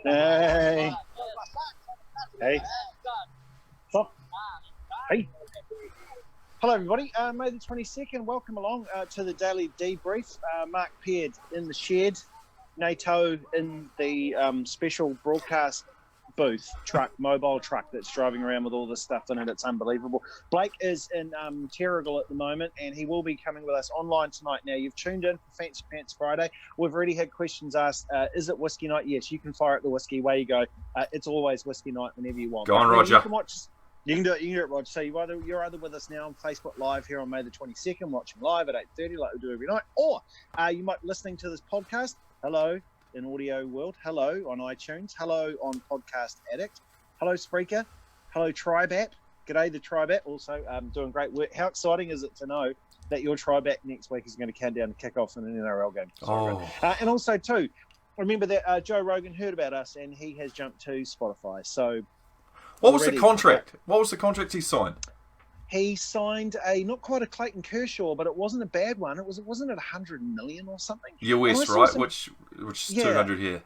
Hey. Hey. Stop. Hey. Hello, everybody. May the 22nd. Welcome along to the Daily Debrief. Mark Peard in the shed. NATO in the special broadcast booth mobile truck that's driving around with all this stuff in it. It's unbelievable. Blake is in Terrigal at the moment, and he will be coming with us online tonight. Now, you've tuned in for Fancy Pants Friday. We've already had questions asked. Is it whiskey night? Yes, you can fire at the whiskey. Away you go. It's always whiskey night whenever you want. Go on, Roger. You can do it, Roger. So you're either with us now on Facebook Live here on May the 22nd, watching live at 8:30 like we do every night, or you might be listening to this podcast. Hello in audio world. Hello on iTunes. Hello on Podcast Addict. Hello Spreaker. Hello Tribat. G'day the Tribat. Also doing great work. How exciting is it to know that your Tribat next week is going to count down to kick off in an NRL game? And also too, remember that Joe Rogan heard about us and he has jumped to Spotify. So what was the contract? What was the contract he signed? He signed not quite a Clayton Kershaw, but it wasn't a bad one. Wasn't it 100 million or something? US, right? Which is 200 here.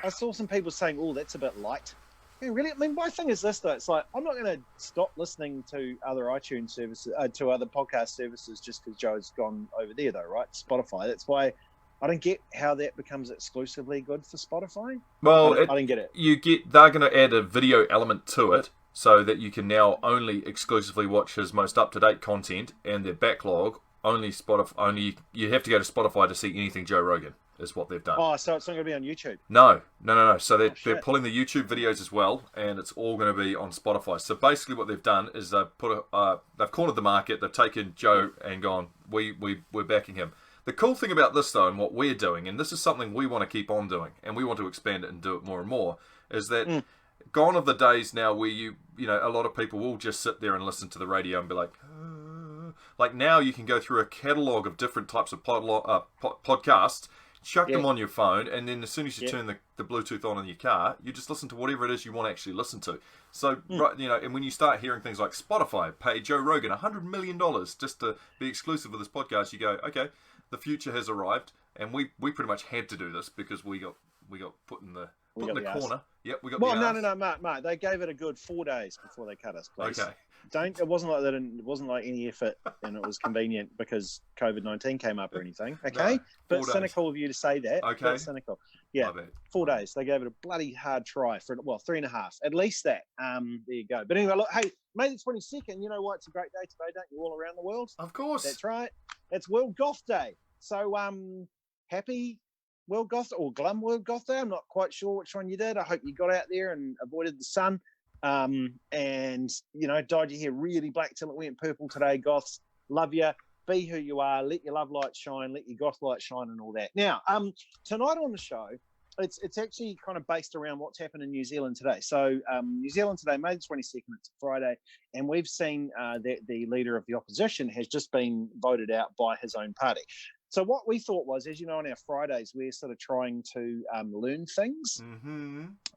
I saw some people saying, "Oh, that's a bit light." Yeah, really? I mean, my thing is this though. It's like I'm not going to stop listening to other iTunes services, to other podcast services, just because Joe's gone over there, though, right? Spotify. That's why I don't get how that becomes exclusively good for Spotify. Well, I don't get it. They're going to add a video element to it, so that you can now only exclusively watch his most up-to-date content, and their backlog only you have to go to Spotify to see anything Joe Rogan, is what they've done. Oh, so it's not going to be on YouTube? No. So they're pulling the YouTube videos as well, and it's all going to be on Spotify. So basically what they've done is they've cornered the market, they've taken Joe and gone, we're backing him. The cool thing about this, though, and what we're doing, and this is something we want to keep on doing, and we want to expand it and do it more and more, is that gone are the days now where a lot of people will just sit there and listen to the radio and be like now you can go through a catalogue of different types of podcasts, chuck them on your phone, and then as soon as you turn the Bluetooth on in your car, you just listen to whatever it is you want to actually listen to. So, and when you start hearing things like Spotify pay Joe Rogan $100 million just to be exclusive with this podcast, you go, okay, the future has arrived, and we pretty much had to do this because we got put in the corner. Yep, we got. Well, no, Mark. They gave it a good 4 days before they cut us. Please. Okay. It wasn't like that. It wasn't like any effort, and it was convenient because COVID-19 came up or anything. Okay, no, but cynical of you to say that. Okay, but cynical. Yeah, 4 days. They gave it a bloody hard try for 3.5, at least that. There you go. But anyway, look, hey, May the 22nd. You know why it's a great day today, don't you? All around the world. Of course. That's right. It's World Golf Day. So happy World Golf or Glum World Golf Day. I'm not quite sure which one you did. I hope you got out there and avoided the sun. And dyed your hair really black till it went purple today. Goths, love you. Be who you are. Let your love light shine. Let your goth light shine, and all that. Now, tonight on the show, it's actually kind of based around what's happened in New Zealand today. So, New Zealand today, May the 22nd, it's a Friday, and we've seen that the leader of the opposition has just been voted out by his own party. So what we thought was, as you know, on our Fridays, we're sort of trying to learn things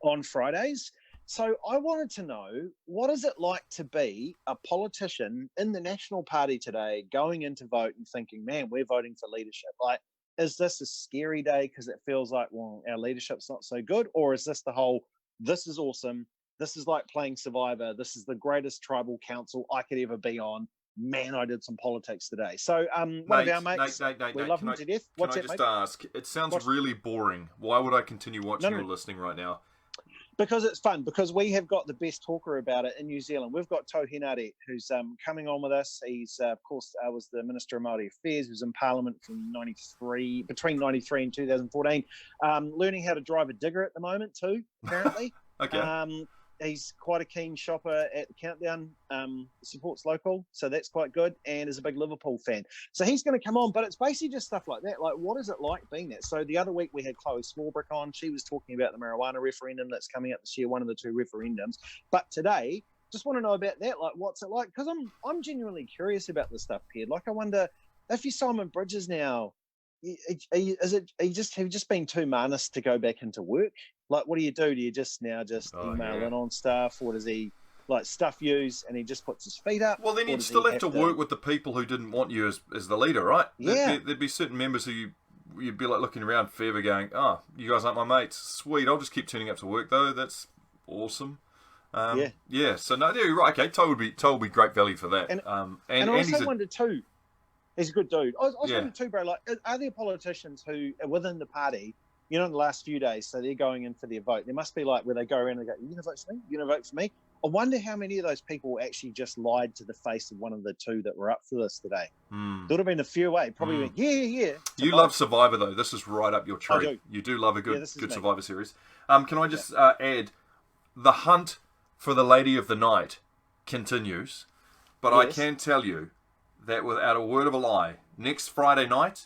on Fridays. So I wanted to know, what is it like to be a politician in the National Party today, going into vote and thinking, man, we're voting for leadership? Like, is this a scary day because it feels like, well, our leadership's not so good? Or is this the whole, this is awesome, this is like playing Survivor, this is the greatest tribal council I could ever be on? Man, I did some politics today. So, one of our mates, we love him to death. What's can I just ask? It sounds really boring. Why would I continue watching or listening right now? Because it's fun. Because we have got the best talker about it in New Zealand. We've got Tau Henare, who's coming on with us. He's, of course, was the Minister of Maori Affairs. He was in Parliament from between 93 and 2014. Learning how to drive a digger at the moment too, apparently. Okay. He's quite a keen shopper at the Countdown, supports local, so that's quite good, and is a big Liverpool fan. So he's going to come on, but it's basically just stuff like that. Like, what is it like being there? So the other week we had Chloe Swarbrick on. She was talking about the marijuana referendum that's coming up this year, one of the two referendums. But today, just want to know about that. Like, what's it like? Because I'm genuinely curious about this stuff, Pied. Like, I wonder if you're Simon Bridges now, have you just been too manus to go back into work? Like, what do you do? Do you just email in on stuff, or does he like stuff yous and he just puts his feet up? Well, then you'd still have to work with the people who didn't want you as the leader, right? Yeah. There'd be certain members who you'd be like looking around forever going, oh, you guys aren't my mates. Sweet, I'll just keep turning up to work though. That's awesome. Yeah. So no, you're right. Okay, Tau would be great value for that. And I also wonder too. He's a good dude. I was wondering too, bro. Like, are there politicians who are within the party? You know, in the last few days, so they're going in for their vote. There must be like where they go around and go, "You gonna vote for me? You gonna vote for me?" I wonder how many of those people actually just lied to the face of one of the two that were up for this today. There would have been a few way. Probably went, yeah. You love Survivor though. This is right up your tree. I do. You do love a good Survivor series. Can I just add, the hunt for the Lady of the Night continues, but I can tell you that without a word of a lie, next Friday night,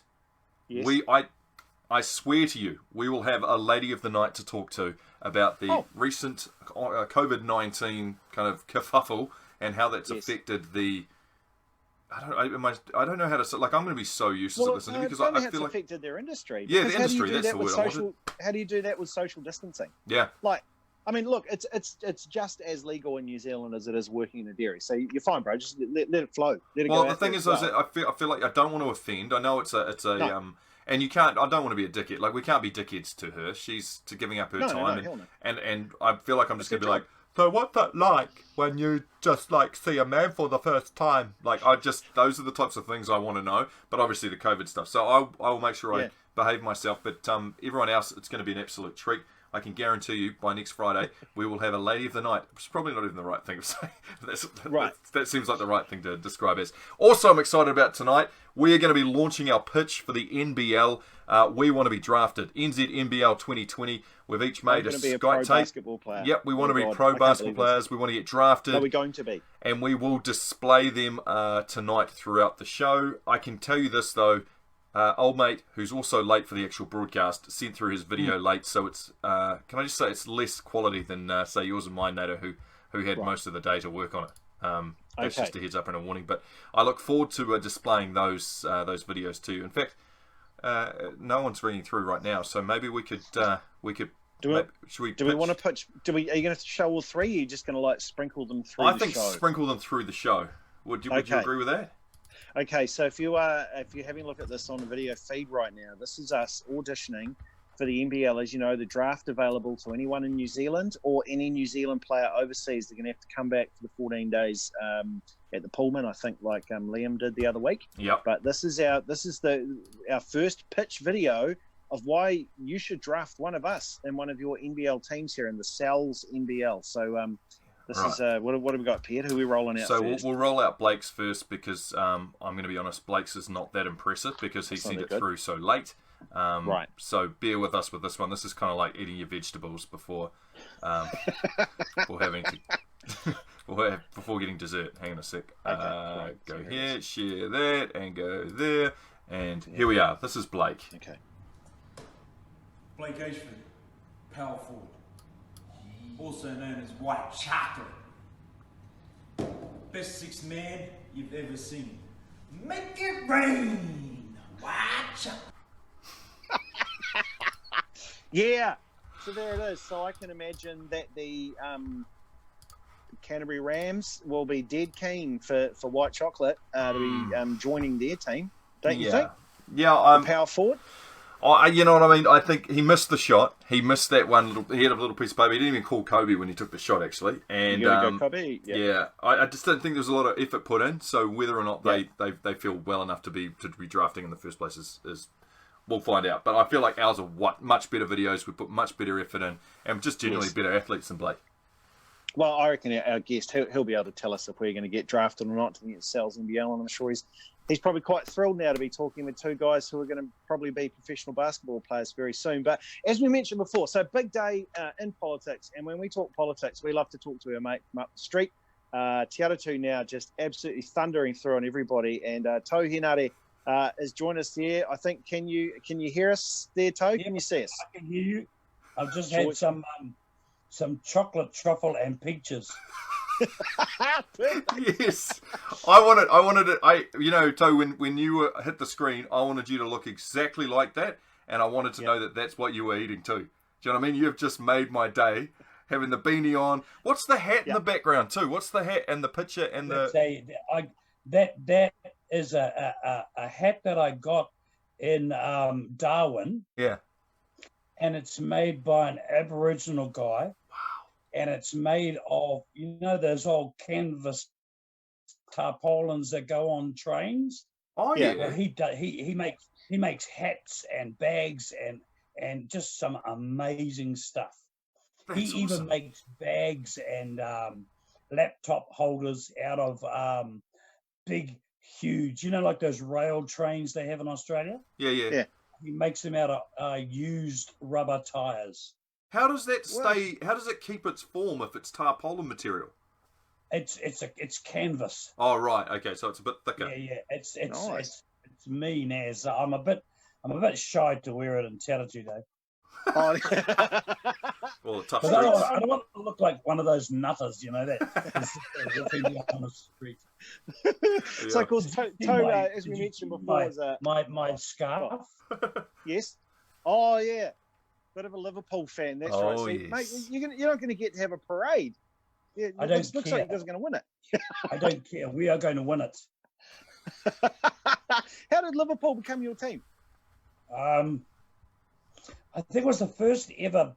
I swear to you, we will have a Lady of the Night to talk to about the recent COVID-19 kind of kerfuffle and how that's affected the. I don't know how to say. Like, I'm going to be so useless at listening because I feel like affected their industry. Yeah, the industry. That's the word I wanted. How do you do that with social distancing? Yeah. Like, I mean, look, it's just as legal in New Zealand as it is working in a dairy. So you're fine, bro. Just let it flow. Let it go. Well, the thing is, I feel like I don't want to offend. I know it's a and you can't. I don't want to be a dickhead. Like, we can't be dickheads to her. She's giving up her time, and I feel like I'm just going to be like, so what's that like when you just like see a man for the first time? Like, those are the types of things I want to know. But obviously the COVID stuff. So I will make sure I behave myself. But everyone else, it's going to be an absolute treat. I can guarantee you by next Friday we will have a Lady of the Night. It's probably not even the right thing to say. That seems like the right thing to describe as. Also, I'm excited about tonight. We are going to be launching our pitch for the NBL. We want to be drafted. NZ NBL 2020. We've each made a Skype tape. Basketball player. Yep, we want to be pro basketball players. We want to get drafted. No, we're going to be. And we will display them tonight throughout the show. I can tell you this, though. Old mate, who's also late for the actual broadcast, sent through his video late, so it's can I just say it's less quality than say yours and mine, Nato, who had most of the day to work on it. That's just a heads up and a warning. But I look forward to displaying those videos to you. In fact, no one's reading through right now, so maybe we could. Do we want to pitch? Are you going to show all three? Or are you just going to like sprinkle them through? I think sprinkle them through the show. Would you agree with that? Okay, so if you're having a look at this on the video feed right now, this is us auditioning for the NBL. As you know, the draft available to anyone in New Zealand or any New Zealand player overseas. They're going to have to come back for the 14 days at the Pullman, I think, like Liam did the other week. Yep. But this is our first pitch video of why you should draft one of us in one of your NBL teams here in the Cells NBL. So this is what have we got, Pierre? Who are we rolling out? So we'll roll out Blake's first because I'm going to be honest, Blake's is not that impressive because he sent it through so late. Right. So bear with us with this one. This is kind of like eating your vegetables before having to before getting dessert. Hang on a sec. Okay, go here, share that, and go there, and here we are. This is Blake. Okay. Blake Ayshford, power forward, also known as White Chocolate. Best six man you've ever seen. Make it rain, White Chocolate. Yeah, so there it is. So I can imagine that the Canterbury Rams will be dead keen for White Chocolate to be joining their team, don't you think? Yeah, power forward. You know what I mean? I think he missed the shot. He missed that one. He had a little piece of paper. He didn't even call Kobe when he took the shot, actually. And you gotta go Kobe. Yeah, I just don't think there's a lot of effort put in. So whether or not they feel well enough to be drafting in the first place is we'll find out. But I feel like ours are much better videos. We put much better effort in, and just generally better athletes than Blake. Well, I reckon our guest he'll be able to tell us if we're going to get drafted or not to get Cells NBL, and I'm sure he's probably quite thrilled now to be talking with two guys who are going to probably be professional basketball players very soon. But as we mentioned before, so big day in politics, and when we talk politics, we love to talk to our mate from up the street. Te Aratu now just absolutely thundering through on everybody, and Tau Henare has joined us there. I think can you hear us there, Tau? Yeah, can you see us? I can hear you. I've just had some chocolate truffle and peaches. Yes, I wanted it. Tau, when you hit the screen, I wanted you to look exactly like that, and I wanted to know that that's what you were eating too. Do you know what I mean? You've just made my day. Having the beanie on. What's the hat in the background too? What's the hat and the picture and that is a hat that I got in Darwin, Yeah. and it's made by an Aboriginal guy. Wow. And it's made of, those old canvas tarpaulins that go on trains. Oh Yeah. yeah. Well, he makes hats and bags and just some amazing stuff. That's he even awesome. makes bags and laptop holders out of big, huge, like those rail trains they have in Australia. Yeah. Yeah. He makes them out of used rubber tires. How does that Well- stay? How does it keep its form if it's tarpaulin material? It's canvas. Oh right, okay, so it's a bit thicker. Yeah. It's Nice. it's mean as I'm a bit shy to wear it in Statutory though. Oh, Well, the tough Because I streets. don't want to look like one of those nutters, that is walking down the street. So, of course, Tau, as we Did you mentioned see before, is a my scarf. yes. Oh, yeah. Bit of a Liverpool fan. That's right. Oh, So, yes. mate, you're not going to get to have a parade. Yeah, I don't looks care. like you guys are going to win it. I don't care. We are going to win it. How did Liverpool become your team? I think it was the first ever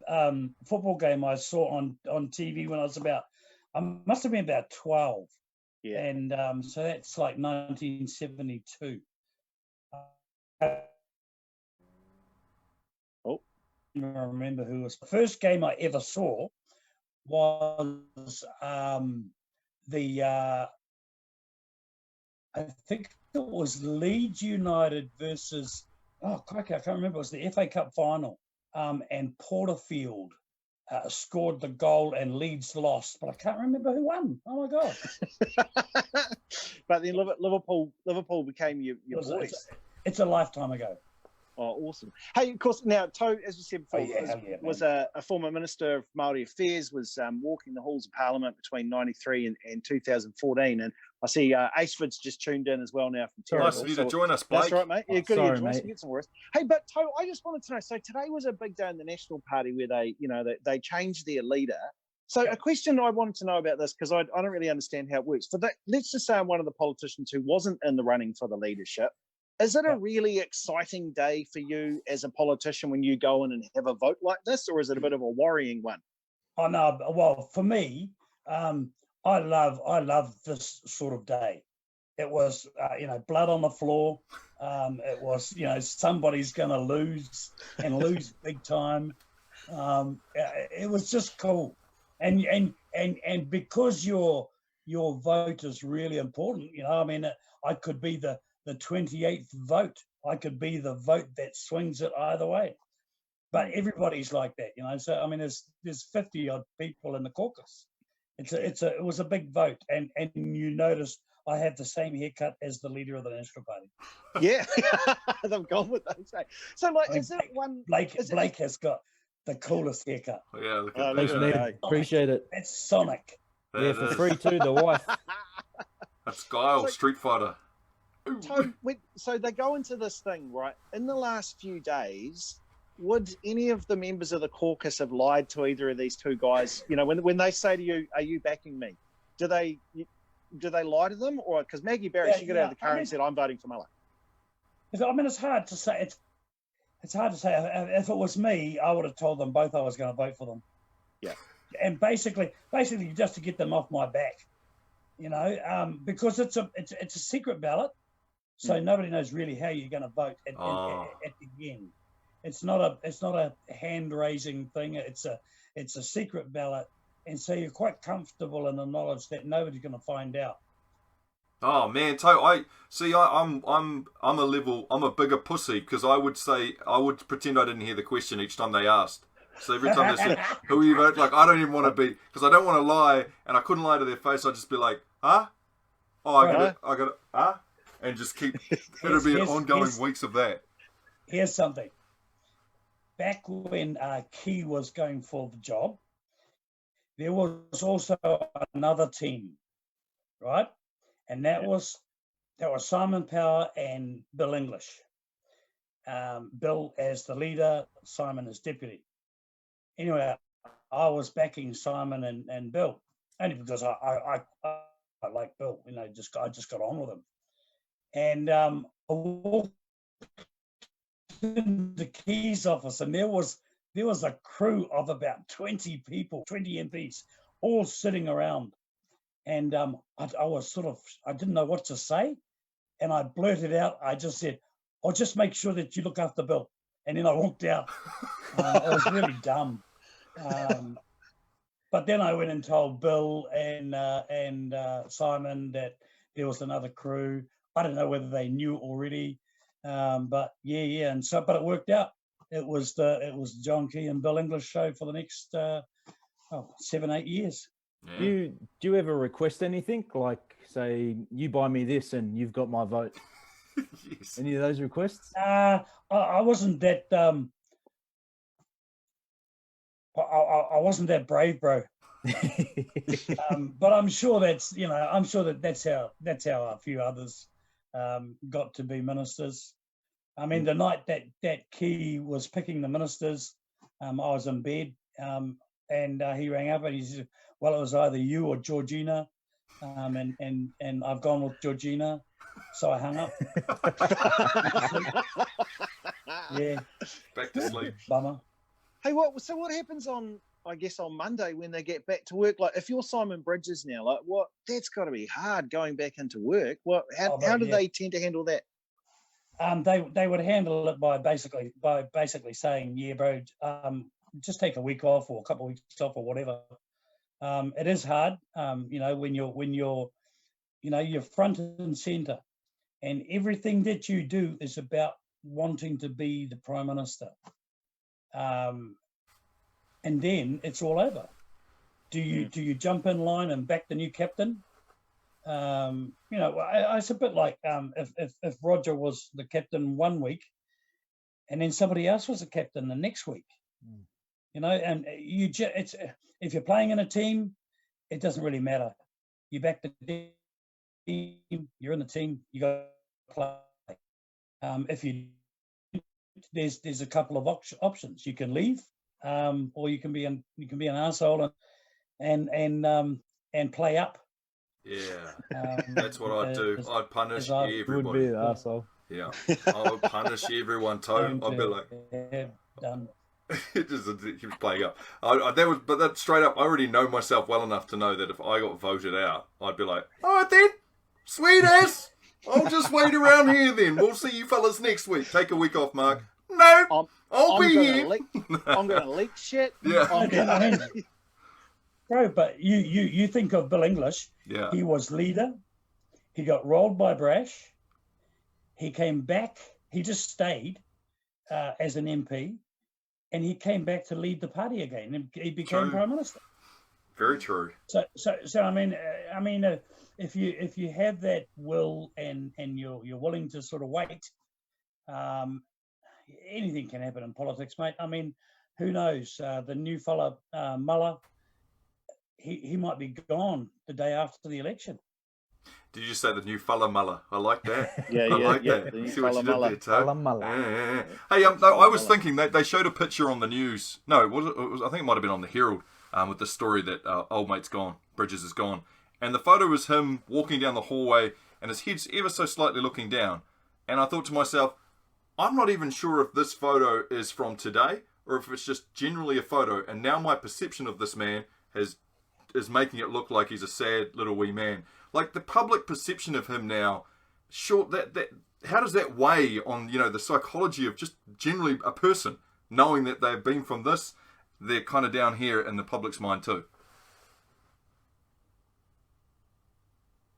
football game I saw on TV when I was I must have been about 12. Yeah. And so that's like 1972. Oh. I don't remember who was. The first game I ever saw was I think it was Leeds United versus, crikey, I can't remember. It was the FA Cup final. And Porterfield scored the goal and Leeds lost, but I can't remember who won. Oh my God! But then Liverpool became your boys. It's a lifetime ago. Oh, awesome. Hey, of course, now, Tau, as you said before, was a former Minister of Maori Affairs, was walking the halls of Parliament between 93 and 2014. And I see Ayshford's just tuned in as well now from Terrible. Nice of you to join us, Blake. That's right, mate. Yeah, good sorry, to mate. get some worse. Hey, but Tau, I just wanted to know, so today was a big day in the National Party where they changed their leader. So a question I wanted to know about this, because I don't really understand how it works. Let's just say I'm one of the politicians who wasn't in the running for the leadership. Is it a really exciting day for you as a politician when you go in and have a vote like this, or is it a bit of a worrying one? Oh no, well, for me, I love this sort of day. It was, blood on the floor. It was, somebody's going to lose and lose big time. It was just cool, and because your vote is really important. I could be the 28th vote. I could be the vote that swings it either way. But everybody's like that, So there's 50 odd people in the caucus. It was a big vote, and you notice I have the same haircut as the leader of the National Party. Yeah, they've gone with that. So, is it one? Blake has got the coolest haircut. Yeah, look Oh, at thanks, that. mate. Appreciate it. It's Sonic. Yeah, for free too, the wife. That's Guile, So- Street Fighter. So they go into this thing, right? In the last few days, would any of the members of the caucus have lied to either of these two guys? When they say to you, "Are you backing me?" Do they lie to them, or because Maggie Barrett, she got out of the car and said, "I'm voting for Muller." It's hard to say. It's hard to say. If it was me, I would have told them both I was going to vote for them. Yeah. And basically, just to get them off my back, because it's a secret ballot, so nobody knows really how you're going to vote at the end. It's not a hand raising thing. It's a secret ballot, and so you're quite comfortable in the knowledge that nobody's going to find out. Oh man, I'm a bigger pussy because I would pretend I didn't hear the question each time they asked. So every time they said who you vote, like I don't even want to be, because I don't want to lie, and I couldn't lie to their face. I'd just be like, huh? Oh, I got it, huh? And just keep. It'll be ongoing weeks of that. Here's something. Back when Key was going for the job, there was also another team, right? And that was Simon Power and Bill English. Bill as the leader, Simon as deputy. Anyway, I was backing Simon and Bill, only because I like Bill. I just got on with him. And I walked in the Keys office, and there was a crew of about 20 people, 20 MPs, all sitting around. And I was I didn't know what to say. And I blurted out, I just said, I'll just make sure that you look after Bill. And then I walked out. It was really dumb. But then I went and told Bill and Simon that there was another crew. I don't know whether they knew already, but yeah. And so, but it worked out. It was John Key and Bill English show for the next 7-8 years. Yeah. Do you ever request anything, like say you buy me this and you've got my vote? Yes. Any of those requests? I wasn't that. I wasn't that brave, bro. But I'm sure that's that's how a few others got to be ministers. I mean, the night that Key was picking the ministers, I was in bed, and he rang up and he said, "Well, it was either you or Georgina, and I've gone with Georgina." So I hung up. Yeah. Back to sleep. Bummer. Hey, what happens on Monday when they get back to work? Like, if you're Simon Bridges now, like, that's got to be hard going back into work. How do they tend to handle that? They would handle it by basically saying, "Yeah, bro, just take a week off or a couple of weeks off or whatever." It is hard, when you're front and center, and everything that you do is about wanting to be the Prime Minister. And then it's all over. Do you jump in line and back the new captain? It's a bit like if Roger was the captain one week, and then somebody else was the captain the next week. And if you're playing in a team, it doesn't really matter. You back the team, you're in the team, you got to play. If there's a couple of options. You can leave, or you can be an arsehole and play up. Yeah, that's what I'd do. I'd punish everybody. Would be an arsehole. Yeah, I would punish everyone too. I'd be like, done. It keeps playing up. But that straight up, I already know myself well enough to know that if I got voted out, I'd be like, all right then, sweet ass. I'll just wait around here then. We'll see you fellas next week. Take a week off, Mark. No, I'll be here. I'm going to leak shit. Yeah. Bro, but you think of Bill English. Yeah. He was leader. He got rolled by Brash. He came back. He just stayed as an MP. And he came back to lead the party again, and he became Prime Minister. Very true. So I mean, if you have that will and you're willing to sort of wait, anything can happen in politics, mate. I mean, who knows? The new fella Muller, he might be gone the day after the election. Did you say the new fella Muller? I like that. Yeah, I like that. The new See what you Muller. did there, Toe? Muller. Yeah. Hey, I was thinking they showed a picture on the news. No, I think it might have been on the Herald with the story that old mate's gone, Bridges is gone, and the photo was him walking down the hallway, and his head's ever so slightly looking down. And I thought to myself, I'm not even sure if this photo is from today or if it's just generally a photo. And now my perception of this man is making it look like he's a sad little wee man. Like the public perception of him now, that how does that weigh on the psychology of just generally a person knowing that they've been from this, they're kind of down here in the public's mind too.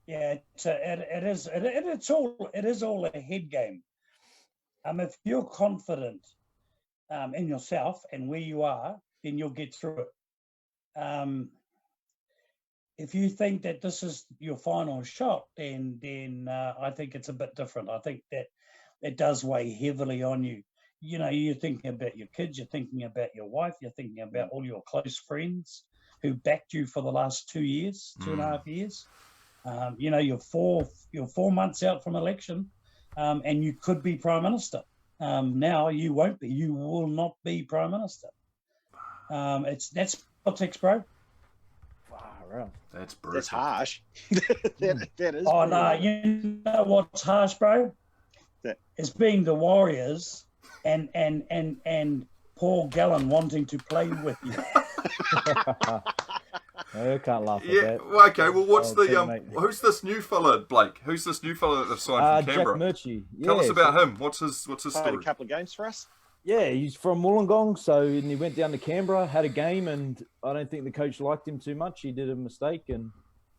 Yeah, it is all a head game. If you're confident in yourself and where you are, then you'll get through it. If you think that this is your final shot, then I think it's a bit different. I think that it does weigh heavily on you. You're thinking about your kids, you're thinking about your wife, you're thinking about all your close friends who backed you for the last 2 years, 2.5 years. You're 4 months out from election, and you could be Prime Minister. Now you won't be. You will not be Prime Minister. That's politics, bro. Right. That's brutal. That's harsh. that is. Oh no, you know what's harsh, bro? It's being the Warriors and Paul Gallen wanting to play with you. I can't laugh at Yeah. that. Well, okay. Well, what's Oh, the teammate. who's this new fella, Blake? Who's this new fella that they've signed from Jack Canberra? Murchie. Tell us Yeah, about so- him. What's his Played story? a couple of games for us. Yeah, he's from Wollongong, so and he went down to Canberra, had a game, and I don't think the coach liked him too much. He did a mistake, and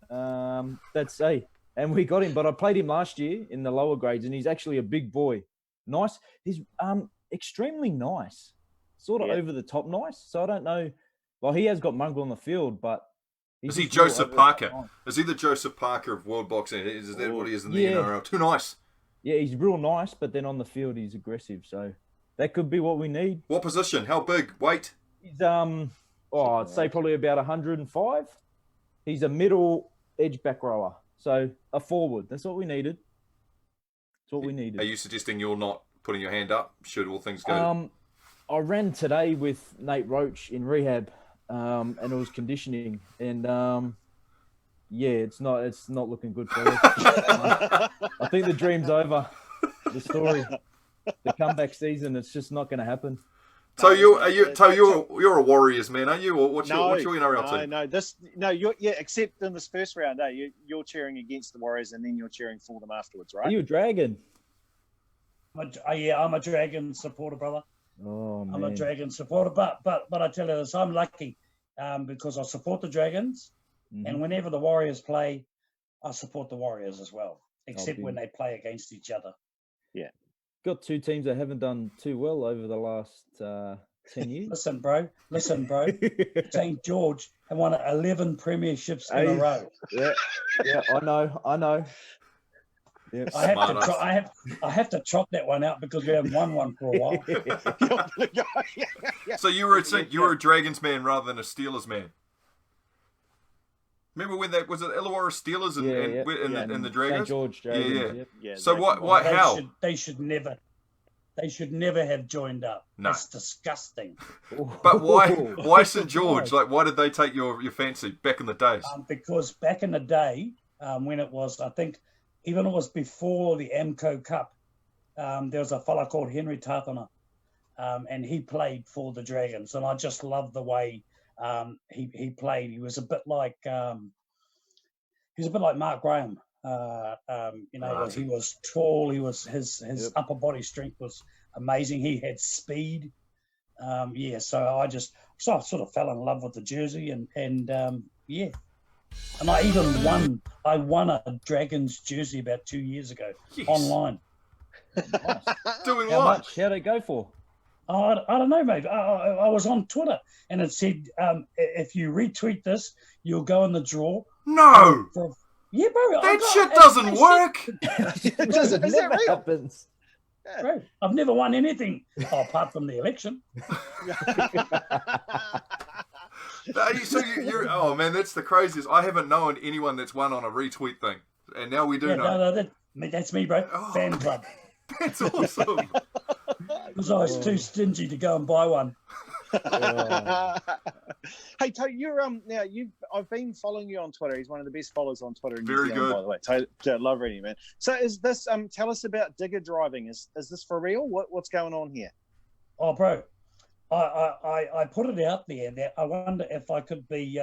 and we got him. But I played him last year in the lower grades, and he's actually a big boy. Nice. He's extremely nice, sort of Yeah. over the top nice. So I don't know. Well, he has got mongrel on the field, but he's Is he just real Joseph over the top Parker? nice. Is he the Joseph Parker of world boxing? Is that what he is in the Yeah. NRL? Too nice. Yeah, he's real nice, but then on the field he's aggressive. So that could be what we need. What position? How big? Weight? He's I'd say probably about 105. He's a middle edge back rower, so a forward. That's what we needed. That's what we needed. Are you suggesting you're not putting your hand up? Should all things go? I ran today with Nate Roach in rehab, and it was conditioning, and yeah, it's not looking good for us. I think the dream's over. The story, the comeback season, it's just not going to happen. So you're a Warriors man, are you? Or what's your NRL team? Except in this first round, you're cheering against the Warriors and then you're cheering for them afterwards, right? Are you a Dragon? I'm a Dragon supporter, brother. Oh man, I'm a Dragon supporter, but I tell you this, I'm lucky because I support the Dragons, and whenever the Warriors play, I support the Warriors as well, except when they play against each other. Yeah. Got two teams that haven't done too well over the last 10 years. Listen, bro. St. George have won 11 premierships in a row. Yeah, I know. Yeah. I have to chop that one out because we haven't won one for a while. So you were a Dragons man rather than a Steelers man. Remember when that was it Illawarra Steelers and the Dragons? St. George Dragons. Yeah. So how? They should never have joined up. No. That's disgusting. But why St. George? Like, why did they take your fancy back in the days? Because back in the day, when it was, I think, even it was before the Amco Cup, there was a fella called Henry Tatana, and he played for the Dragons, and I just loved the way he played. He was a bit like Mark Graham. He was tall. He was his upper body strength was amazing. He had speed. So I sort of fell in love with the jersey, and I even won a Dragons jersey about 2 years ago online. Nice. Doing How what? much? How'd it go for? I don't know, mate. I was on Twitter, and it said, if you retweet this, you'll go in the draw. No! Yeah, bro. That shit doesn't work! It doesn't. Is that real? Happens. Bro, I've never won anything apart from the election. So you're oh man, that's the craziest. I haven't known anyone that's won on a retweet thing, and now we do know. No, that's me, bro. Fan club. That's awesome. Because I was too stingy to go and buy one. Hey, Tau, you're I've been following you on Twitter. He's one of the best followers on Twitter in New Very Zealand, good. by the way. Tau, love reading, man. So is this tell us about digger driving. Is this for real? What's going on here? Oh, bro, I put it out there that I wonder if I could be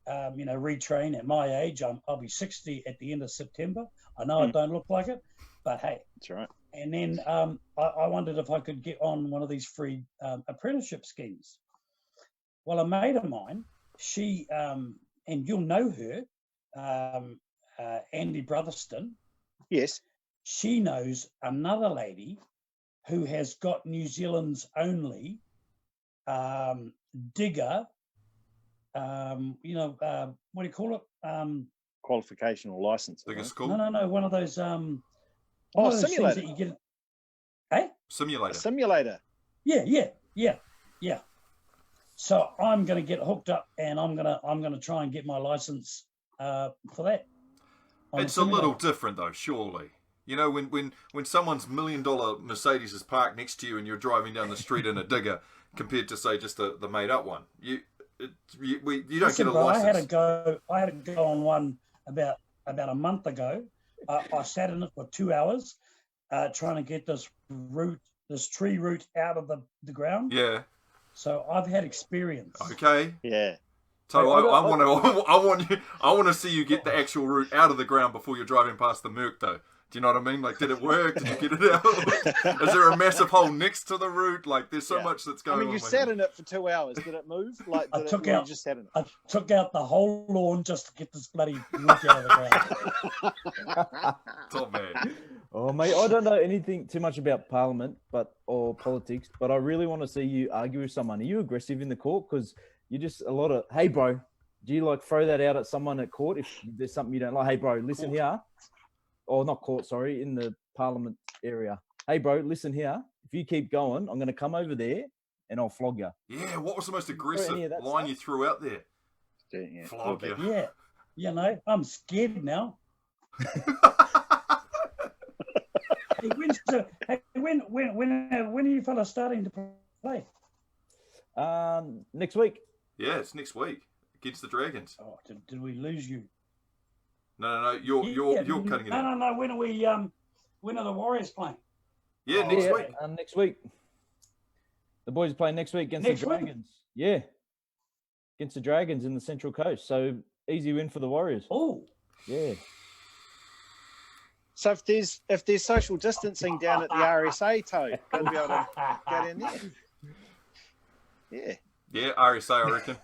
retrain at my age. I'll be 60 at the end of September. I know I don't look like it, but hey, That's right. And then I wondered if I could get on one of these free apprenticeship schemes. Well, a mate of mine, she, and you'll know her, Andy Brotherston. Yes. She knows another lady who has got New Zealand's only digger, what do you call it? Qualification or license. Digger right? school? No, one of those... simulator. That you get, hey? Simulator. A simulator. Yeah. So I'm going to get hooked up, and I'm going to try and get my license for that. It's a little different though, surely. You know, when someone's $1 million Mercedes is parked next to you and you're driving down the street in a digger, compared to say just the made up one, you don't get a license. I had to go on one about a month ago. I sat in it for 2 hours, trying to get this route tree root out of the ground. Yeah. So I've had experience. Okay. Yeah. So I want to see you get the actual root out of the ground before you're driving past the Merc, though. Do you know what I mean? Like, did it work? Did you get it out? Is there a massive hole next to the root? Like, there's so much that's going on. I mean, you sat in it for 2 hours. Did it move? Like, I took out the whole lawn just to get this bloody root out of the ground. Top man. Oh, mate, I don't know anything too much about Parliament or politics, but I really want to see you argue with someone. Are you aggressive in the court? Because you're just a lot of, hey, bro, do you like throw that out at someone at court if there's something you don't like? Hey, bro, listen here. Or not court, sorry, in the Parliament area. Hey, bro, listen here. If you keep going, I'm going to come over there and I'll flog you. Yeah, what was the most aggressive line stuff? you threw out there? Yeah, flog you. Yeah, you know, I'm scared now. Hey, when are you fellas starting to play? Next week. Yeah, it's next week against the Dragons. Oh, did we lose you? No. You're cutting it out. No. When are the Warriors playing? Yeah, next week. Next week. The boys are playing next week against the Dragons. Yeah, against the Dragons in the Central Coast. So easy win for the Warriors. Oh, yeah. So if there's social distancing down at the RSA, Toe, gonna be able to get in there. Yeah. Yeah, RSA, I reckon.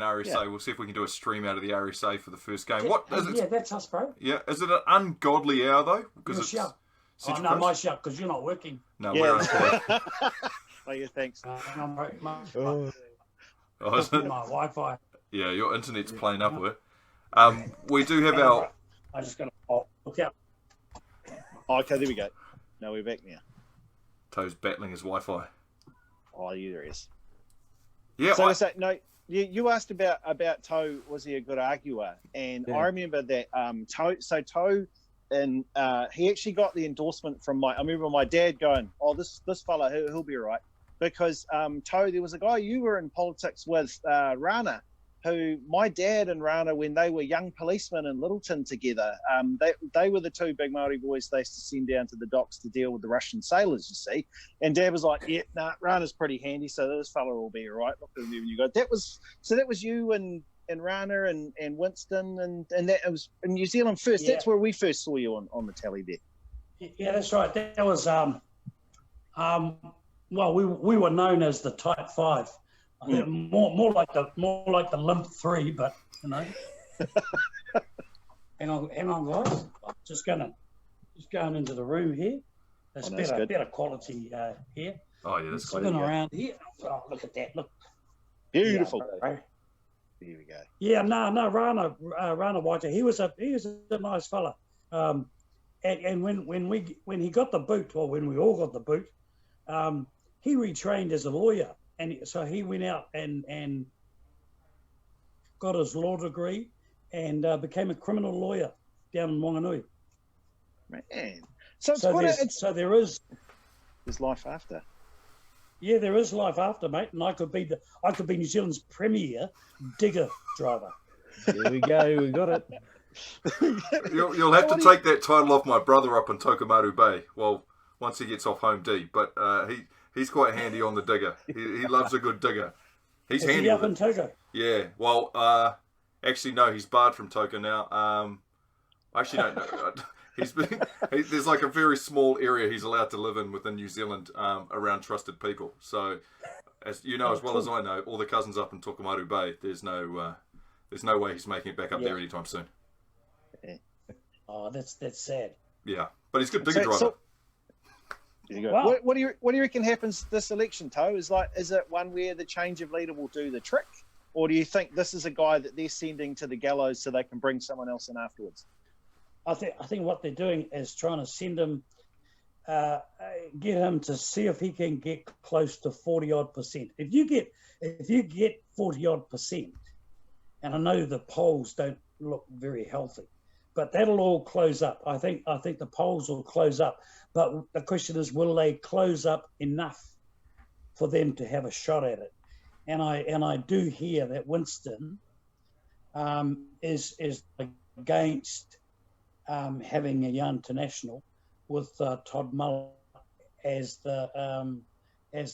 RSA. Yeah. We'll see if we can do a stream out of the RSA for the first game. What is it? Yeah, that's us, bro. Yeah, is it an ungodly hour though? Because it's shout. Oh no, my shout because you're not working. No, we're on. Oh yeah, thanks. Oh, is it? My Wi-Fi. Yeah, your internet's playing up with. We do have our. I just gotta look out. Oh, okay, there we go. No, we're back now. Toe's battling his Wi-Fi. Oh, yeah, there is. Yeah. So no. You asked about Toe, was he a good arguer? And I remember that Toe, and he actually got the endorsement from I remember my dad going, oh, this fella, he'll be all right. Because Toe, there was a guy you were in politics with, Rana, who my dad and Rana, when they were young policemen in Littleton together, they were the two big Maori boys they used to send down to the docks to deal with the Russian sailors, you see. And Dad was like, yeah, nah, Rana's pretty handy, so this fella will be all right. Look at him, you go. That was you and Rana and Winston, and that it was in New Zealand first. Yeah. That's where we first saw you on the tally there. Yeah, that's right. That was well, we were known as the Type 5. More like the limp 3, but you know. hang on, guys. I'm just going into the room here. There's better quality here. Oh yeah, that's good. Around here. Oh, look at that! Look, beautiful. Yeah, here we go. Yeah, no, Rana White. He was a nice fella. And when he got the boot, or when we all got the boot, he retrained as a lawyer. And so he went out and got his law degree and became a criminal lawyer down in Wanganui. Man, so there is life after. Yeah, there is life after, mate. And I could be New Zealand's premier digger driver. There we go. We got it. You'll have to take that title off my brother up in Tokomaru Bay. Well, once he gets off home D, but He's quite handy on the digger. He loves a good digger. He's handy. Is he up in Togo? Yeah. Well, actually, no. He's barred from Togo now. I actually don't know. There's like a very small area he's allowed to live in within New Zealand around trusted people. So, as you know as well as I know, all the cousins up in Tokomaru Bay, there's no way he's making it back up there anytime soon. Yeah. Oh, that's sad. Yeah, but he's a good digger driver. Wow. What do you reckon happens this election, Toe? Is it one where the change of leader will do the trick, or do you think this is a guy that they're sending to the gallows so they can bring someone else in afterwards? I think what they're doing is trying to send him, get him to see if he can get close to 40-odd%. If you get 40-odd%, and I know the polls don't look very healthy, but that'll all close up. I think the polls will close up. But the question is, will they close up enough for them to have a shot at it? And I do hear that Winston is against having a young international with Todd Muller as the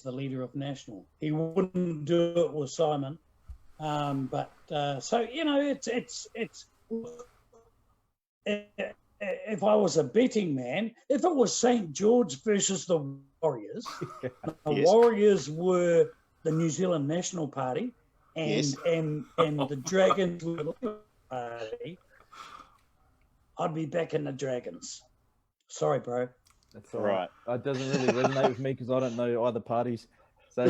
leader of National. He wouldn't do it with Simon, but so it's. If I was a betting man, if it was St. George versus the Warriors, the Warriors were the New Zealand National Party, and the Dragons were the Liberal Party, I'd be back in the Dragons. Sorry, bro. That's all right. It doesn't really resonate with me because I don't know either parties. So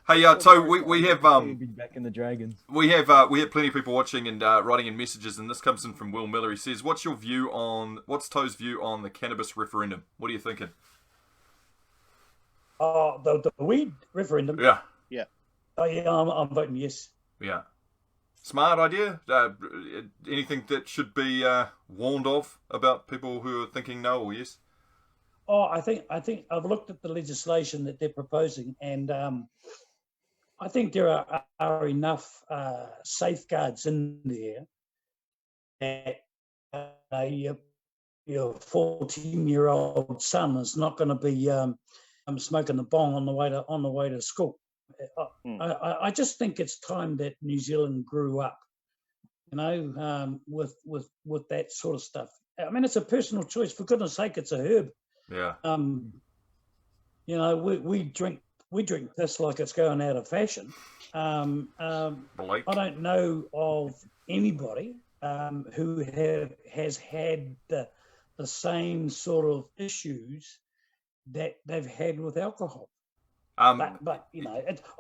Hey, so we have be back in the Dragons. we have plenty of people watching and writing in messages, and this comes in from Will Miller. He says, what's Tau's view on the cannabis referendum? What are you thinking? The weed referendum. Yeah. Oh yeah, I'm voting yes. Yeah. Smart idea. Anything that should be warned of about people who are thinking no or yes? Oh, I think I've looked at the legislation that they're proposing, and I think there are enough safeguards in there that your 14-year-old son is not going to be smoking the bong on the way to school. I just think it's time that New Zealand grew up, with that sort of stuff. I mean, it's a personal choice. For goodness sake, it's a herb. Yeah. We drink this like it's going out of fashion. I don't know of anybody who has had the same sort of issues that they've had with alcohol. But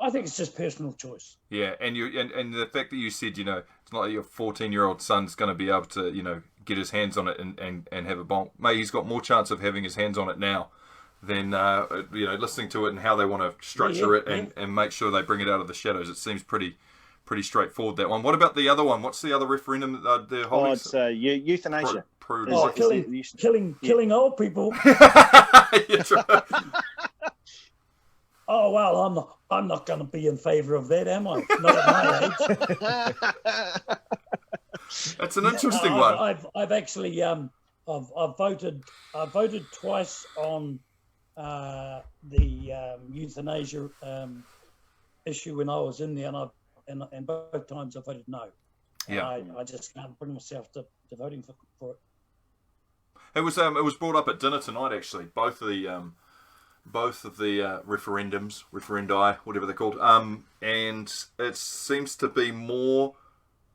I think it's just personal choice. Yeah, and the fact that you said, it's not like your 14-year-old son's going to be able to, get his hands on it and have a bonk. Mate, he's got more chance of having his hands on it now than listening to it and how they want to structure it and make sure they bring it out of the shadows. It seems pretty straightforward, that one. What about the other one? What's the other referendum they're holding? It's euthanasia. Killing old people. That's right. Oh well, I'm not going to be in favour of that, am I? Not at my age. That's an interesting one. I've actually I've voted twice on the euthanasia issue when I was in there, and both times I voted no. Yeah, I just can't bring myself to voting for it. It was brought up at dinner tonight, actually. Both of the referendums, referendi, whatever they're called, and it seems to be more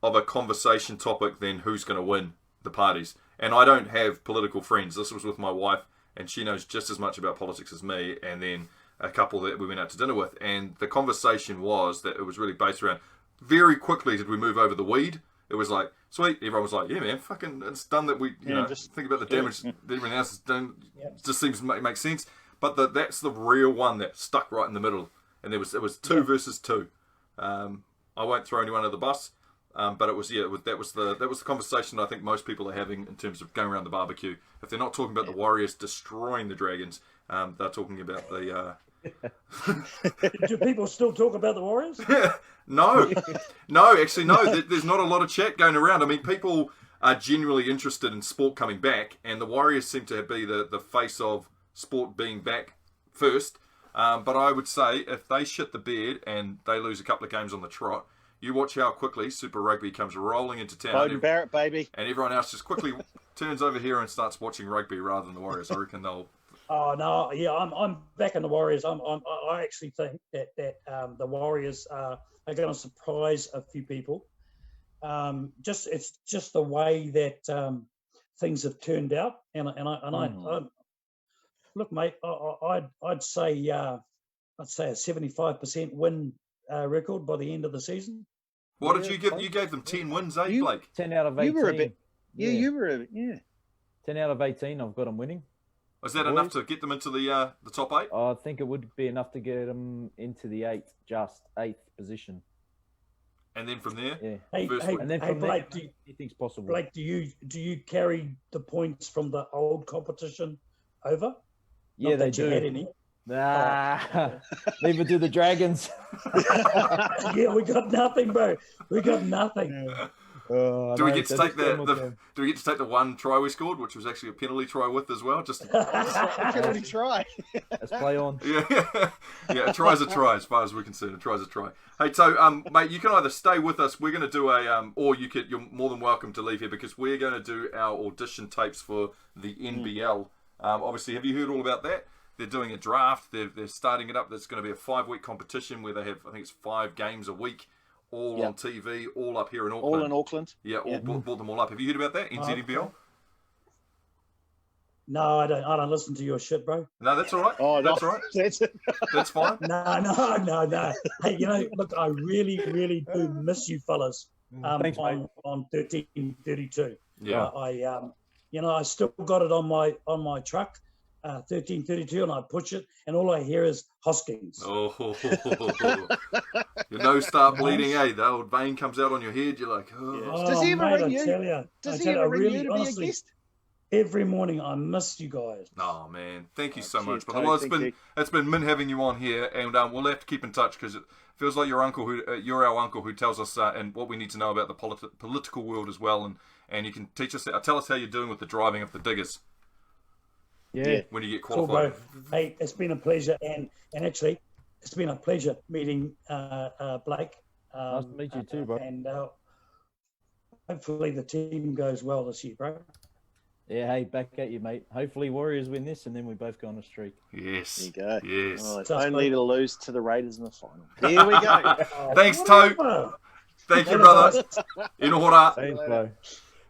of a conversation topic than who's going to win the parties. And I don't have political friends. This was with my wife, and she knows just as much about politics as me, and then a couple that we went out to dinner with. And the conversation was that it was really based around, very quickly did we move over the weed. It was like, sweet. Everyone was like, yeah, man, fucking, it's done that we, just think about the damage that everyone else has done. Yeah. It just seems to make sense. But that's the real one that stuck right in the middle. And it was two versus two. I won't throw anyone under the bus. But that was the conversation I think most people are having in terms of going around the barbecue. If they're not talking about the Warriors destroying the Dragons, they're talking about the. Do people still talk about the Warriors? No, actually, no. There's not a lot of chat going around. I mean, people are genuinely interested in sport coming back, and the Warriors seem to be the face of sport being back first. But I would say if they shit the bed and they lose a couple of games on the trot, you watch how quickly Super Rugby comes rolling into town. Bowden Barrett, baby. And everyone else just quickly turns over here and starts watching rugby rather than the Warriors. I reckon they'll... Oh, no, yeah, I'm back in the Warriors. I actually think that the Warriors are going to surprise a few people. It's just the way that things have turned out. I look, mate, I'd say a 75% win record by the end of the season. What did you give? You gave them 10 wins, Blake? 10 out of 18. You were a bit. Yeah, you were a bit. Yeah. 10 out of 18. I've got them winning. Is that enough to get them into the top 8? I think it would be enough to get them into the 8th position. And then from there, yeah. Hey, Blake, anything's possible. Blake, do you carry the points from the old competition over? Yeah, they do. Had any. Nah, leave it to the Dragons. Yeah, we got nothing, bro. We got nothing. Do we get to take do we get to take the one try we scored, which was actually a penalty try with as well? Just A penalty try. Let's play on. yeah, a try's a try as far as we're concerned. A try's a try. Hey, so mate, you can either stay with us. We're going to do a or you're more than welcome to leave here because we're going to do our audition tapes for the NBL. Obviously, have you heard all about that? They're doing a draft. They're starting it up. There's going to be a 5-week competition where they have, I think it's 5 games a week. All on TV, all up here in Auckland. All in Auckland. Yeah, brought them all up. Have you heard about that? NZ NBL? No, I don't listen to your shit, bro. No, that's all right. Oh, that's no. all right. That's fine. No. Hey, look, I really do miss you fellas. Thanks, mate. On 1332. Yeah. I still got it on my truck. 1332, and I push it, and all I hear is Hoskins. Oh, your nose start bleeding, eh? The old vein comes out on your head. You're like, oh. Does he ever mate, ring you? I tell you, Does he ever ring you to be a guest? Every morning, I miss you guys. Oh man, thank you so cheers, much, brother. Well, Tony, it's been mint having you on here, and we'll have to keep in touch because it feels like you're our uncle who tells us and what we need to know about the political world as well, and you can teach us, tell us how you're doing with the driving of the diggers. Yeah. When you get Cool, qualified. bro. Hey, it's been a pleasure, and actually, it's been a pleasure meeting Blake. Nice to meet you too, bro. And hopefully the team goes well this year, bro. Yeah, hey, back at you, mate. Hopefully Warriors win this, and then we both go on a streak. Yes. There you go. Yes. Oh, it's only to lose to the Raiders in the final. There we go. Thanks, Tau. Thank you, brother. In order. Thanks, bro.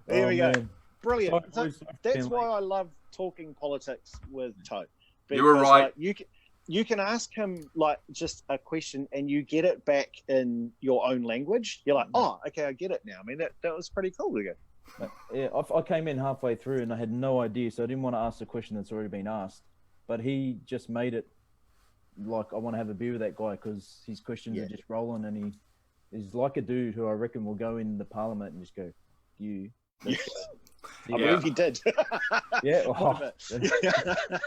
There we go. Man. Brilliant. Sorry, That's why I love talking politics with Tau. You were right. Like, you can ask him like just a question and you get it back in your own language. You're like, oh, okay, I get it now. I mean, that was pretty cool to go. Yeah, I came in halfway through and I had no idea, so I didn't want to ask the question that's already been asked. But he just made it like I want to have a beer with that guy because his questions are just rolling, and he's like a dude who I reckon will go in the parliament and just go, "You." I believe he did. Yeah.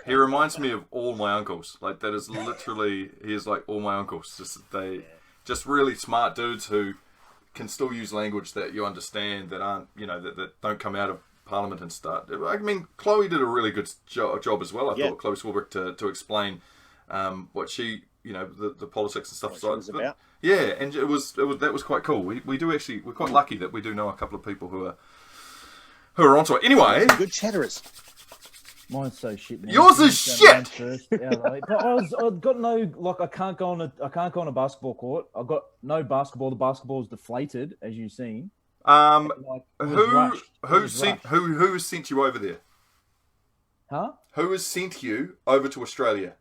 He reminds me of all my uncles. Like that is literally, he is like all my uncles. Just really smart dudes who can still use language that you understand, that aren't, that don't come out of Parliament and start. I mean, Chloe did a really good job as well. I thought Chloe Swarbrick to explain what she, the politics and stuff. What she was about. Yeah, and that was quite cool. We're quite lucky that we do know a couple of people who are onto it. Anyway, good chatterers. Mine's so shit, man. Yours is shit. But I've got no, like, I can't go on a basketball court. I've got no basketball. The basketball's deflated, as you've seen. Who has sent you over there? Huh? Who has sent you over to Australia?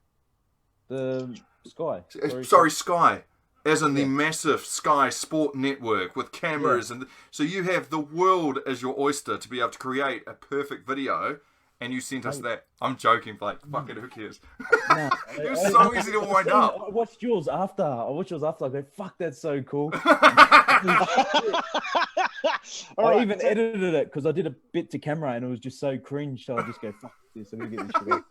The Sky. Sorry, Sky. As in the massive Sky Sport Network with cameras, and so you have the world as your oyster to be able to create a perfect video. And you sent us that. I'm joking, Blake. Fucking who cares? Nah, it was so easy to wind up. I watched yours after. I go, fuck, that's so cool. I even edited it because I did a bit to camera and it was just so cringe. So I just go, fuck this. I'm gonna get this shit out.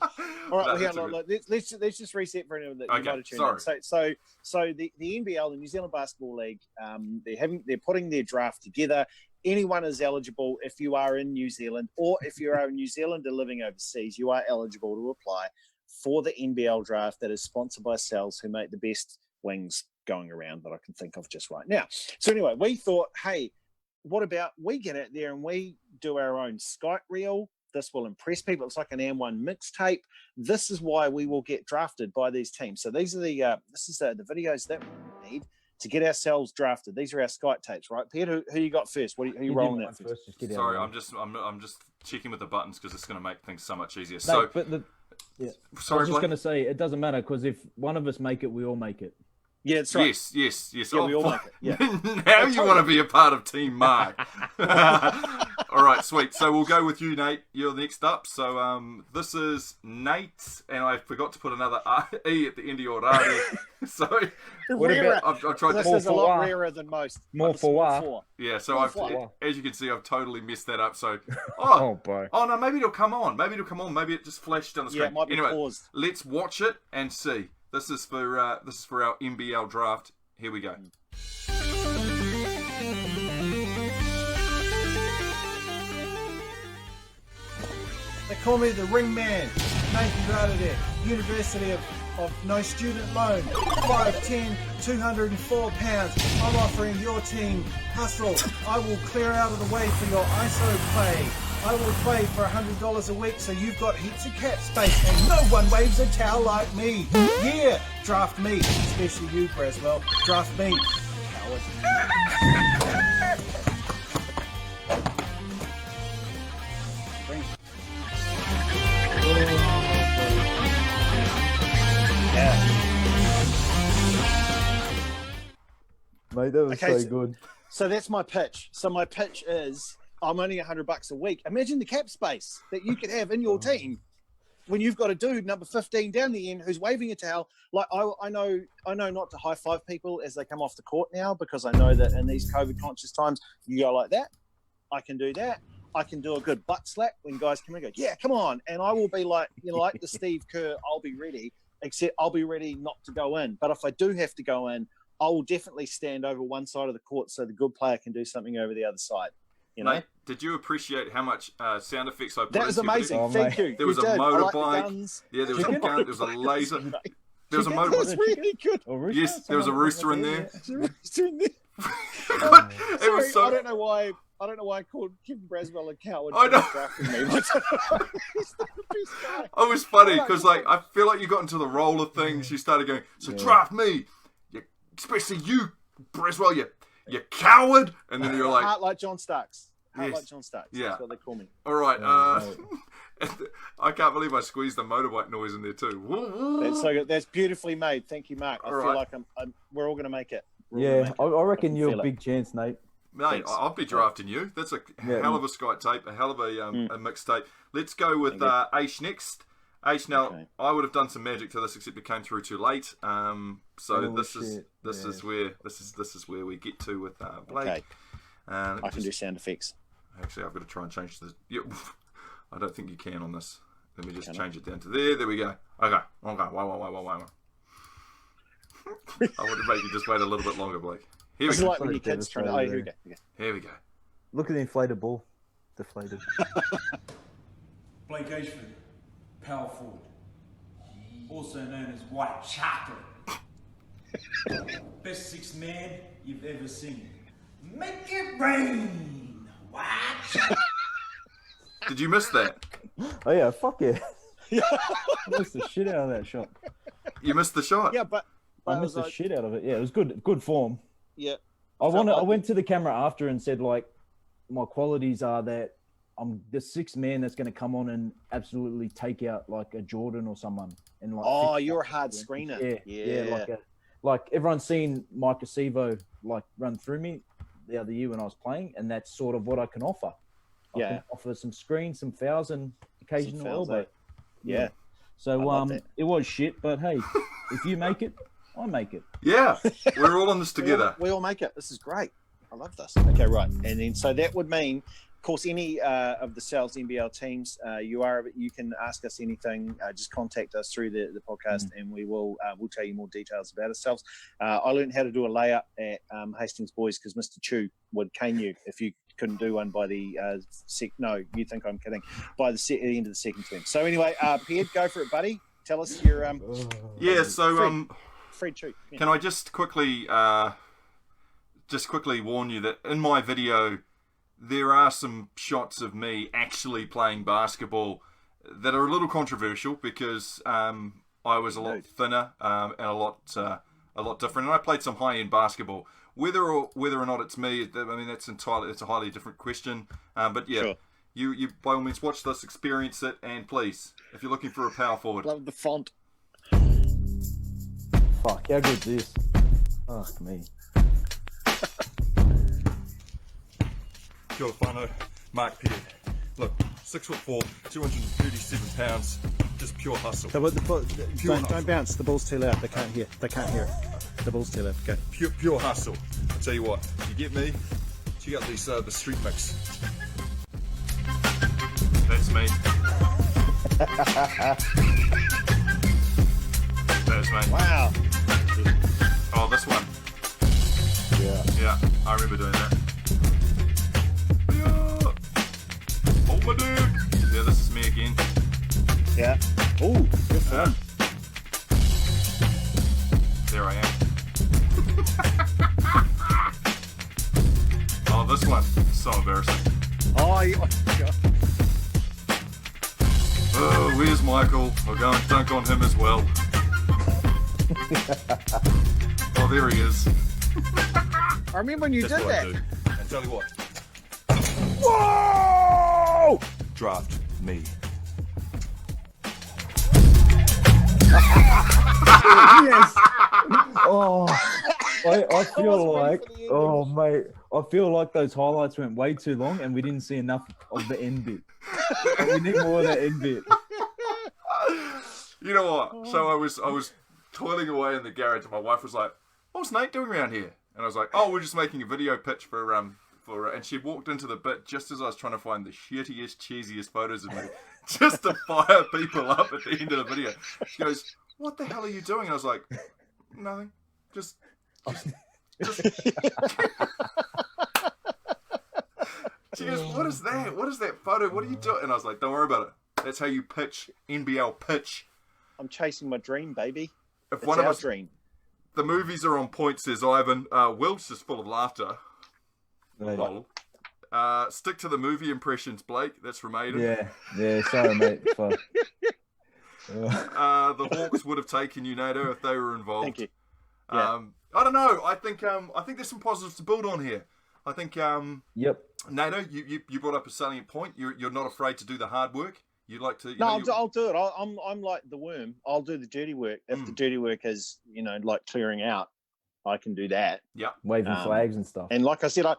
All right, let's just reset for anyone that you might have tuned in. So the NBL, the New Zealand Basketball League, they're putting their draft together. Anyone is eligible if you are in New Zealand, or if you are a New Zealander living overseas, you are eligible to apply for the NBL draft that is sponsored by Cells, who make the best wings going around that I can think of just right now. So anyway, we thought, hey, what about we get out there and we do our own Skype reel? This will impress people. It's like an AM1 mixtape. This is why we will get drafted by these teams. So these are the videos that we need to get ourselves drafted. These are our Skype tapes, right? Peter, who you got first? Who are you rolling out first? Sorry, I'm just checking with the buttons because it's going to make things so much easier. Sorry, I was just going to say, it doesn't matter because if one of us make it, we all make it. Yeah, that's right. Yes. Yeah, we all make it. Yeah. Now you want to be a part of Team Mark. All right, sweet. So we'll go with you, Nate. You're next up. So this is Nate, and I forgot to put another E at the end of your radio. So I've tried. This is a lot rarer than most. More for what? Yeah. So as you can see, I've totally messed that up. So boy. Oh no, maybe it'll come on. Maybe it just flashed on the screen. Yeah, it might be paused. Let's watch it and see. This is for our NBL draft. Here we go. They call me the ring man. Nathan Grada there. University of no student loan. 5'10", 204 pounds. I'm offering your team hustle. I will clear out of the way for your ISO play. I will play for $100 a week, so you've got heaps of cap space, and no one waves a towel like me. Yeah, draft me, especially you, Braswell. Draft me, coward. Mate, that was Okay, so good. So that's my pitch. So my pitch is I'm only $100 a week. Imagine the cap space that you could have in your team when you've got a dude number 15 down the end who's waving a towel. Like I know not to high five people as they come off the court now, because I know that in these COVID conscious times you go like that. I can do that. I can do a good butt slap when guys come in and go, yeah, come on. And I will be like, like the Steve Kerr, I'll be ready, except I'll be ready not to go in. But if I do have to go in, I will definitely stand over one side of the court so the good player can do something over the other side. Mate, did you appreciate how much sound effects I put into that was amazing. Oh, Thank you. There was You a did. motorbike. Yeah, there was a gun. There was a laser. There was a That was motorbike. really good. Yes, there was a rooster in there. There's a rooster in there. It was Sorry, I so. don't know why I called Kevin Braswell a coward. I know. for drafting me, but he's the best guy. It was funny because I feel like you got into the role of things. You started going, so draft me, especially you, Braswell, you coward, and then you're like, Heart like John Starks. Heart Yes. like John Starks. Yeah. That's what they call me. all right. I can't believe I squeezed the motorbike noise in there too. Woo, woo. That's so good. That's beautifully made. Thank you, Mark. I All feel right. like we're all going to make it. We're all Yeah, gonna I make it. reckon can you're feel a it. big chance, Nate. Mate, Thanks. I'll be drafting you. That's a Yeah. hell of a Sky tape, a hell of a mixtape. Let's go with Thank Aysh next. Aysh, now Okay. I would have done some magic to this, except it came through too late. So Oh, this shit. is where we get to with Blake. Okay. Let me I can do sound effects. Actually, I've got to try and change the. Yeah, I don't think you can on this. Let me just change it down to there. There we go. Okay. Wait. I want to make you just wait a little bit longer, Blake. Here we It's go. like when your kids trying to. Oh, here we go. Here we go. Look at the inflated ball. Deflated. Blake Ayshford, power forward, also known as White Chocolate. Best sixth man you've ever seen. Make it rain, White Chocolate. Did you miss that? Oh yeah, fuck yeah. I missed the shit out of that shot. You missed the shot. Yeah, but I missed the shit out of it. Yeah, it was good form. Yeah. I went to the camera after and said, like, my qualities are that I'm the sixth man that's going to come on and absolutely take out like a Jordan or someone. And like, Oh, fix you're a that. hard screener. Yeah. Like everyone's seen Mike Acevo like run through me the other year when I was playing, and that's sort of what I can offer. I can offer some screens, some fouls, and occasional fouls, elbow. eh? Yeah. So I love that. it was shit, but hey, if you make it, I make it. Yeah, we're all in this together. We all make it. This is great. I love this. Okay, right. And then so that would mean, of course, any of the Sal's NBL teams, you can ask us anything. Just contact us through the podcast, and we'll tell you more details about ourselves. I learned how to do a layup at Hastings Boys because Mr. Chu would cane you if you couldn't do one by the no, you think I'm kidding, by the end of the second term. So anyway, Pied, go for it, buddy. Tell us your Yeah. So Fred Chu. Yeah. can I just quickly warn you that in my video there are some shots of me actually playing basketball that are a little controversial because I was a lot thinner and a lot different, and I played some high-end basketball. Whether or not it's me, I mean it's a highly different question. But yeah, Sure. you by all means watch this, experience it, and please, if you're looking for a power forward, Love the font. Fuck, how good's this? Fuck me. Kia ora whanau, Mark Pied. Look, 6'4", 237 pounds, just pure hustle. Don't bounce. The ball's too loud. They can't hear. They can't hear it. The ball's too loud. Go. Pure hustle. I'll tell you what, you get me, check out these the street mix. That's me. That's me. Wow. Oh, this one. Yeah, I remember doing that. Yeah. Oh my dude. Yeah, this is me again. Yeah. Oh, Yeah. There I am. Oh, this one. So embarrassing. oh, Oh, where's Michael? I'll go and dunk on him as well. Oh, there he is. I remember when you That's did what I that. do. And tell you what. Whoa! Draft me. Yes. Oh, I feel like, for the ending. oh mate, I feel like those highlights went way too long and we didn't see enough of the end bit. We need more of that end bit. You know what? So I was toiling away in the garage, and my wife was like, "What's Nate doing around here?" And I was like, "Oh, we're just making a video pitch for." And she walked into the bit just as I was trying to find the shittiest, cheesiest photos of me, just to fire people up at the end of the video. She goes, "What the hell are you doing?" And I was like, "Nothing. Just." She goes, "What is that? What is that photo? What are you doing?" And I was like, "Don't worry about it. That's how you pitch NBL pitch." I'm chasing my dream, baby. If It's one of our us, dream. the movies are on point, says Ivan. Will's just full of laughter. Mate. Lol. Stick to the movie impressions, Blake. That's from Aiden. Yeah, sorry mate. Fuck. The Hawks would have taken you, Nato, if they were involved. Thank you. Yeah. I don't know. I think there's some positives to build on here. I think Yep. Nato, you brought up a salient point. You're not afraid to do the hard work. You like to. I'll do it. I'm like the worm. I'll do the dirty work. If the dirty work is, like clearing out, I can do that. Yeah. Waving flags and stuff. And like I said, I'll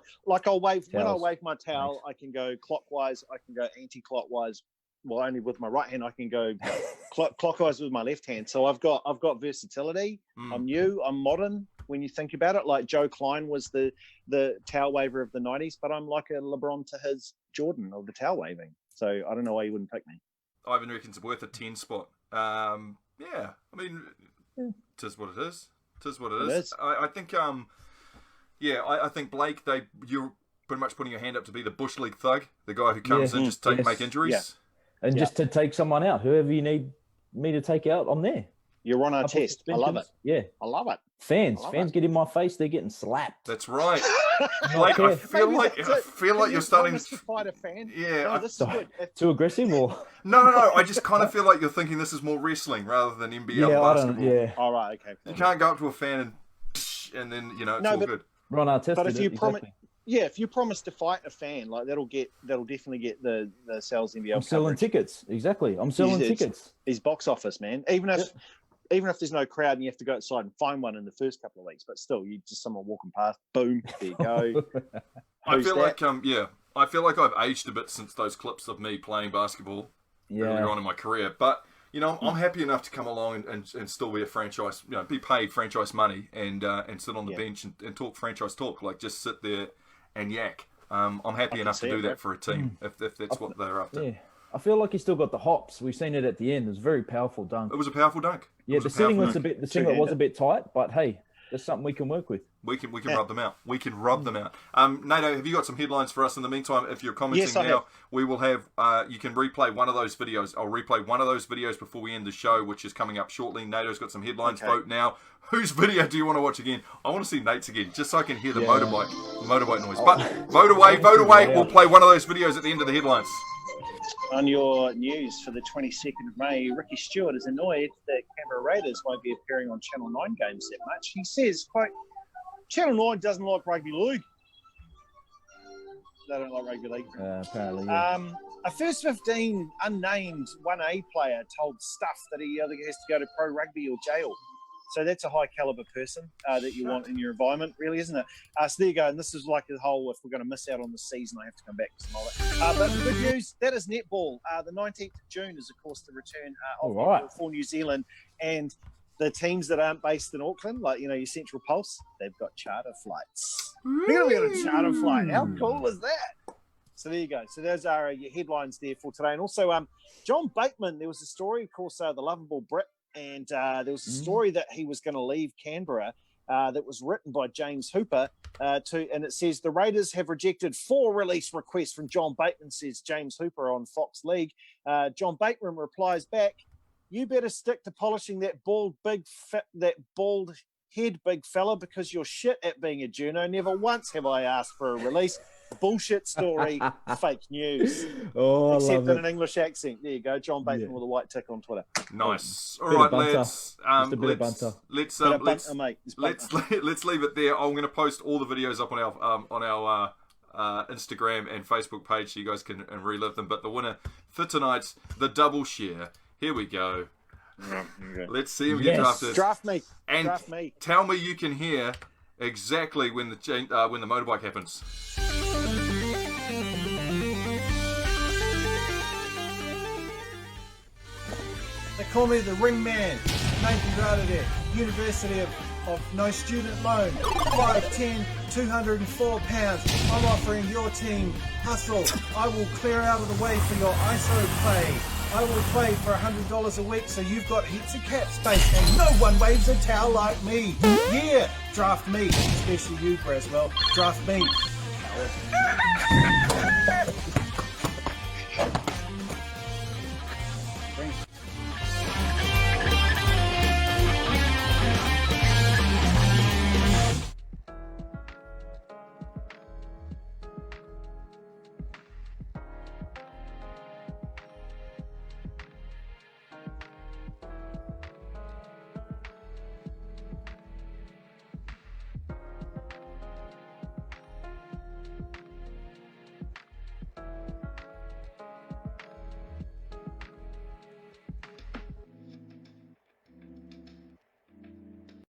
wave when I Towels. wave my towel. I can go clockwise. I can go anti-clockwise. Well, only with my right hand. I can go clockwise with my left hand. So I've got versatility. I'm new. I'm modern. When you think about it, like Joe Klein was the towel waver of the '90s, but I'm like a LeBron to his Jordan of the towel waving. So I don't know why you wouldn't pick me. Ivan reckons it's worth a 10 spot. Yeah. I mean, tis what it is. Tis what it is. I think. I think Blake. You're pretty much putting your hand up to be the Bush League thug, the guy who comes in just make injuries. Yeah. And just to take someone out, whoever you need me to take out, I'm there. You're on our test. I love it. Yeah. I love it. Fans get in my face, they're getting slapped. That's right. Blake, I feel like you're starting to fight a fan. Yeah. No, this is good. Too aggressive, or No. I just kind of feel like you're thinking this is more wrestling rather than NBL basketball. All right. Okay. You can't go up to a fan and then it's all good. Ron Artest. But if you promise, exactly. if you promise to fight a fan, like that'll definitely get the sales NBL. I'm selling tickets. Exactly. I'm selling tickets. He's box office, man. Even if there's no crowd and you have to go outside and find one in the first couple of weeks, but still, you just someone walking past, boom, there you go. I feel like I've aged a bit since those clips of me playing basketball earlier on in my career. But I'm happy enough to come along and still be a franchise, be paid franchise money and sit on the bench and talk franchise talk, like just sit there and yak. I'm happy enough to do that for a team if that's what they're up to. Yeah. I feel like he's still got the hops. We've seen it at the end. It was a very powerful dunk. It was a powerful dunk. Yeah, the singlet was a bit tight, but hey, that's something we can work with. We can rub them out. We can rub them out. Nato, have you got some headlines for us in the meantime? If you're commenting now, we will have. You can replay one of those videos. I'll replay one of those videos before we end the show, which is coming up shortly. Nato's got some headlines. Vote now. Whose video do you want to watch again? I want to see Nate's again, just so I can hear the motorbike noise. But vote away. We'll play one of those videos at the end of the headlines. On your news for the 22nd of May, Ricky Stewart is annoyed that Canberra Raiders won't be appearing on Channel 9 games that much. He says, quote, Channel 9 doesn't like rugby league. They don't like rugby league. Apparently, yeah. A first 15 unnamed 1A player told Stuff that he either has to go to pro rugby or jail. So that's a high caliber person that you want in your environment, really, isn't it? So there you go. And this is like the whole, if we're going to miss out on the season, I have to come back to some of it. But the good news, that is netball. The 19th of June is, of course, the return of netball for New Zealand. And the teams that aren't based in Auckland, like, your Central Pulse, they've got charter flights. We're going to be on a charter flight. How cool is that? So there you go. So those are your headlines there for today. And also, John Bateman, there was a story, of course, the lovable Brit. And there was a story that he was going to leave Canberra that was written by James Hooper. And it says the Raiders have rejected 4 release requests from John Bateman, says James Hooper on Fox League. John Bateman replies back, "You better stick to polishing that bald head, big fella, because you're shit at being a journo. Never once have I asked for a release. Bullshit story, fake news." Oh, Except I in love an English accent. There you go, John Bateman with a white tick on Twitter. Nice. All Bit of right, banter. lads. Just a bit of banter. Let's Bit of banter, mate. It's banter. let's leave it there. I'm going to post all the videos up on our Instagram and Facebook page so you guys can relive them. But the winner for tonight's the double share. Here we go. Okay. Let's see him Yes. get drafted. Draft me. And Draft me. tell me you can hear exactly when the motorbike happens. They call me the ring man. Nathan Gradadek, University of No Student Loan. 5'10", 204 pounds. I'm offering your team hustle. I will clear out of the way for your ISO play. I will play for $100 a week, so you've got heaps of cap space, and no one waves a towel like me. Yeah, draft me, especially you, Braswell. Draft me. Coward.